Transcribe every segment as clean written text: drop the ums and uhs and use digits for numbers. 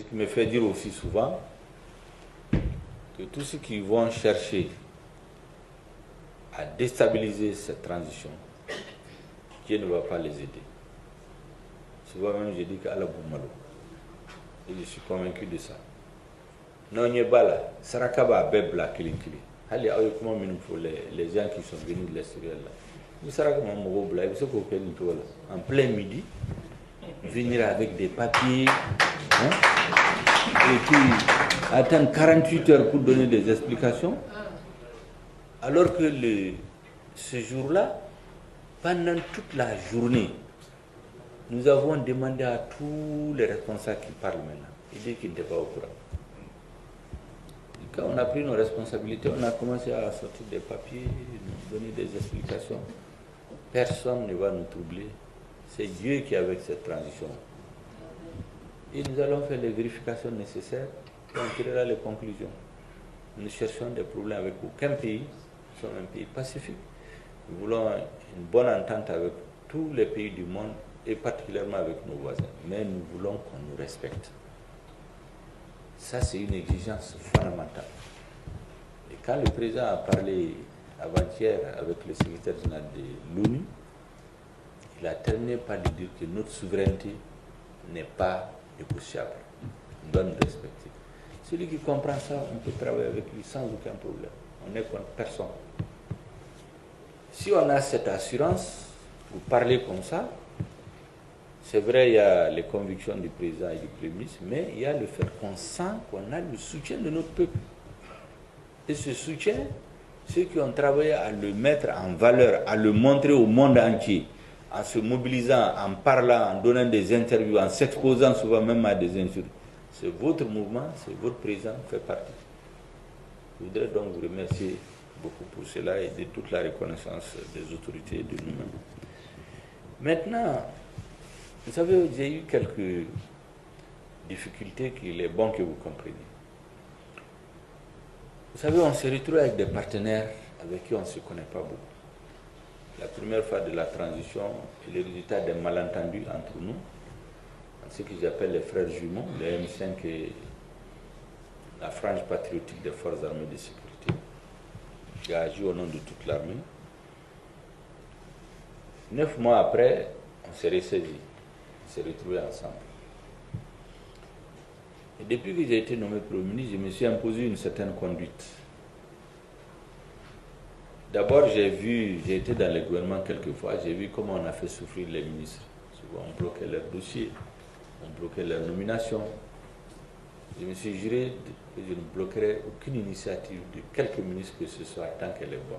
Ce qui me fait dire aussi souvent que tous ceux qui vont chercher à déstabiliser cette transition, Dieu ne va pas les aider. Souvent même je dis qu'Allah Boumalo. Et je suis convaincu de ça. Non, il n'y a pas là. Sarakaba, Bebla, Kilinkili. Les gens qui sont venus de l'extérieur là. En plein midi, venir avec des papiers, hein, et puis attendre 48 heures pour donner des explications, alors que ce jour-là, pendant toute la journée, nous avons demandé à tous les responsables qui parlent maintenant, ils disent qu'ils n'étaient pas au courant. Et quand on a pris nos responsabilités, on a commencé à sortir des papiers, nous donner des explications. Personne ne va nous troubler. C'est Dieu qui est avec cette transition. Et nous allons faire les vérifications nécessaires et on tirera les conclusions. Nous cherchons des problèmes avec aucun pays. Nous sommes un pays pacifique. Nous voulons une bonne entente avec tous les pays du monde et particulièrement avec nos voisins. Mais nous voulons qu'on nous respecte. Ça, c'est une exigence fondamentale. Et quand le président a parlé avant-hier avec le secrétaire général de l'ONU, il a terminé par dire que notre souveraineté n'est pas négociable. On doit nous respecter. Celui qui comprend ça, on peut travailler avec lui sans aucun problème. On n'est contre personne. Si on a cette assurance, vous parlez comme ça, c'est vrai, il y a les convictions du président et du Premier ministre, mais il y a le fait qu'on sent qu'on a le soutien de notre peuple. Et ce soutien, ceux qui ont travaillé à le mettre en valeur, à le montrer au monde entier, en se mobilisant, en parlant, en donnant des interviews, en s'exposant souvent même à des insultes, c'est votre mouvement, c'est votre président qui fait partie. Je voudrais donc vous remercier beaucoup pour cela et de toute la reconnaissance des autorités et de nous-mêmes. Maintenant, vous savez, j'ai eu quelques difficultés qu'il est bon que vous compreniez. Vous savez, on se retrouve avec des partenaires avec qui on ne se connaît pas beaucoup. La première phase de la transition est le résultat d'un malentendu entre nous, ce que j'appelle les frères jumeaux, le M5 et la frange patriotique des forces armées de sécurité, qui a agi au nom de toute l'armée. 9 mois après, on s'est ressaisis, on s'est retrouvés ensemble. Et depuis que j'ai été nommé Premier ministre, je me suis imposé une certaine conduite. D'abord, j'ai été dans le gouvernement quelques fois, j'ai vu comment on a fait souffrir les ministres. Souvent, on bloquait leurs dossiers, on bloquait leurs nominations. Je me suis juré que je ne bloquerai aucune initiative de quelque ministre que ce soit tant qu'elle est bonne.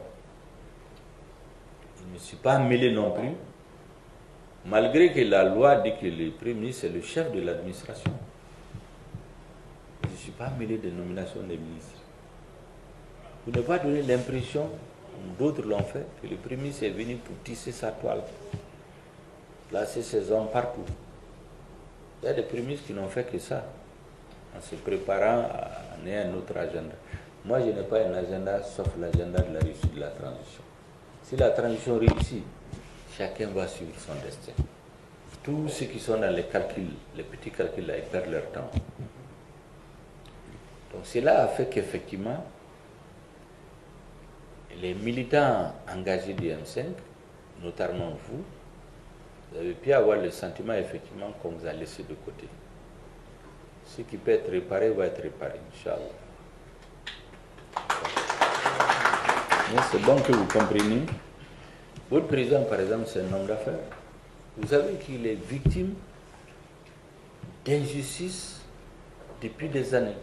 Je ne me suis pas mêlé non plus, malgré que la loi dit que le Premier ministre est le chef de l'administration. Je ne suis pas mêlé des nominations des ministres. Pour ne pas donner l'impression, d'autres l'ont fait, que le Premier ministre est venu pour tisser sa toile, placer ses hommes partout. Il y a des premiers ministres qui n'ont fait que ça, en se préparant à ayant un autre agenda. Moi, je n'ai pas un agenda sauf l'agenda de la réussite de la transition. Si la transition réussit, chacun va suivre son destin. Tous ceux qui sont dans les calculs, les petits calculs là, ils perdent leur temps. Donc cela a fait qu'effectivement, les militants engagés du M5, notamment vous avez pu avoir le sentiment effectivement qu'on vous a laissé de côté. Ce qui peut être réparé va être réparé, Inch'Allah. Mais c'est bon que vous compreniez. Votre président, par exemple, c'est un homme d'affaires. Vous savez qu'il est victime d'injustice depuis des années.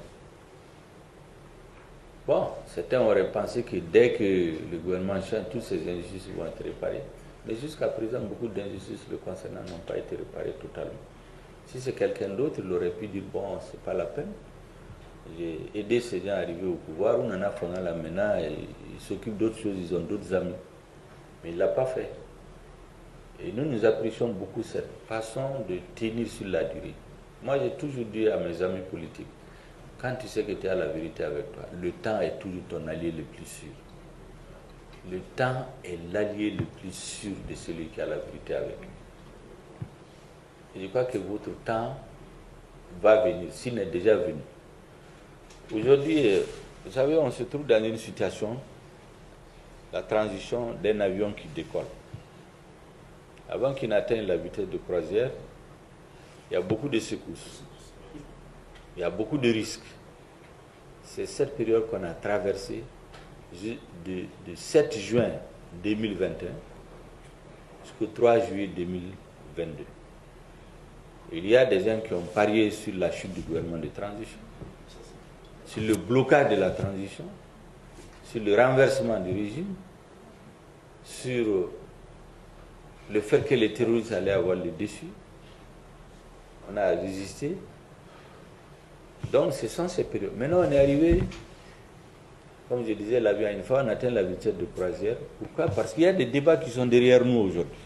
Bon, certains auraient pensé que dès que le gouvernement change, toutes ces injustices vont être réparées. Mais jusqu'à présent, beaucoup d'injustices le concernant n'ont pas été réparées totalement. Si c'est quelqu'un d'autre, il aurait pu dire, bon, c'est pas la peine. J'ai aidé ces gens à arriver au pouvoir, on en a fait là maintenant, ils s'occupent d'autres choses, ils ont d'autres amis. Mais il ne l'a pas fait. Et nous, nous apprécions beaucoup cette façon de tenir sur la durée. Moi, j'ai toujours dit à mes amis politiques, quand tu sais que tu as la vérité avec toi, le temps est toujours ton allié le plus sûr. Le temps est l'allié le plus sûr de celui qui a la vérité avec lui. Et je crois que votre temps va venir, s'il n'est déjà venu. Aujourd'hui, vous savez, on se trouve dans une situation, la transition d'un avion qui décolle. Avant qu'il n'atteigne la vitesse de croisière, il y a beaucoup de secousses, il y a beaucoup de risques. C'est cette période qu'on a traversée de 7 juin 2021 jusqu'au 3 juillet 2022. Il y a des gens qui ont parié sur la chute du gouvernement de transition, sur le blocage de la transition, sur le renversement du régime, sur le fait que les terroristes allaient avoir le dessus. On a résisté. Donc ce sont ces périodes. Maintenant on est arrivé, comme je disais, l'avion, une fois on atteint la vitesse de croisière. Pourquoi? Parce qu'il y a des débats qui sont derrière nous aujourd'hui.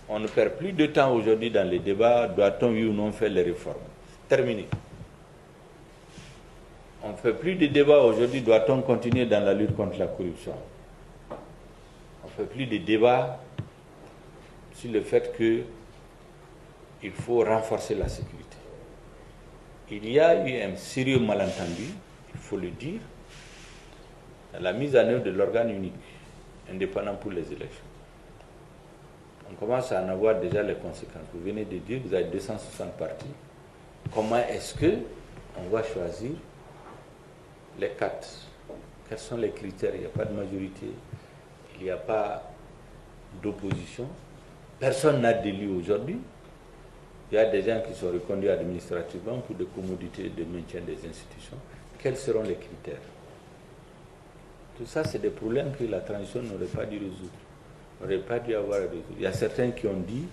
On ne perd plus de temps aujourd'hui dans les débats, doit-on oui ou non faire les réformes? Terminé. On ne fait plus de débats aujourd'hui, doit-on continuer dans la lutte contre la corruption? On ne fait plus de débats sur le fait qu'il faut renforcer la sécurité. Il y a eu un sérieux malentendu, il faut le dire, dans la mise en œuvre de l'organe unique, indépendant pour les élections. On commence à en avoir déjà les conséquences. Vous venez de dire, vous avez 260 partis. Comment est-ce qu'on va choisir les 4? Quels sont les critères? Il n'y a pas de majorité, il n'y a pas d'opposition. Personne n'a d'élu aujourd'hui. Il y a des gens qui sont reconduits administrativement pour des commodités de maintien des institutions. Quels seront les critères? Tout ça, c'est des problèmes que la transition n'aurait pas dû résoudre. N'aurait pas dû avoir résoudre. Il y a certains qui ont dit,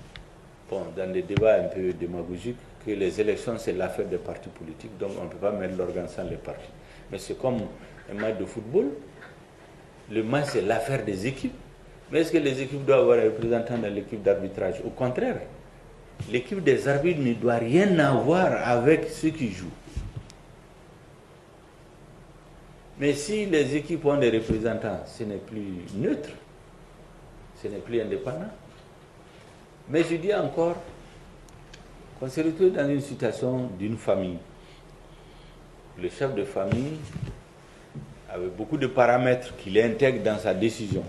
bon, dans des débats un peu démagogiques, que les élections, c'est l'affaire des partis politiques, donc on ne peut pas mettre l'organe sans les partis. Mais c'est comme un match de football. Le match, c'est l'affaire des équipes. Mais est-ce que les équipes doivent avoir un représentant dans l'équipe d'arbitrage? Au contraire, l'équipe des arbitres ne doit rien avoir avec ceux qui jouent. Mais si les équipes ont des représentants, ce n'est plus neutre, ce n'est plus indépendant. Mais je dis encore qu'on se retrouve dans une situation d'une famille. Le chef de famille avait beaucoup de paramètres qu'il intègre dans sa décision.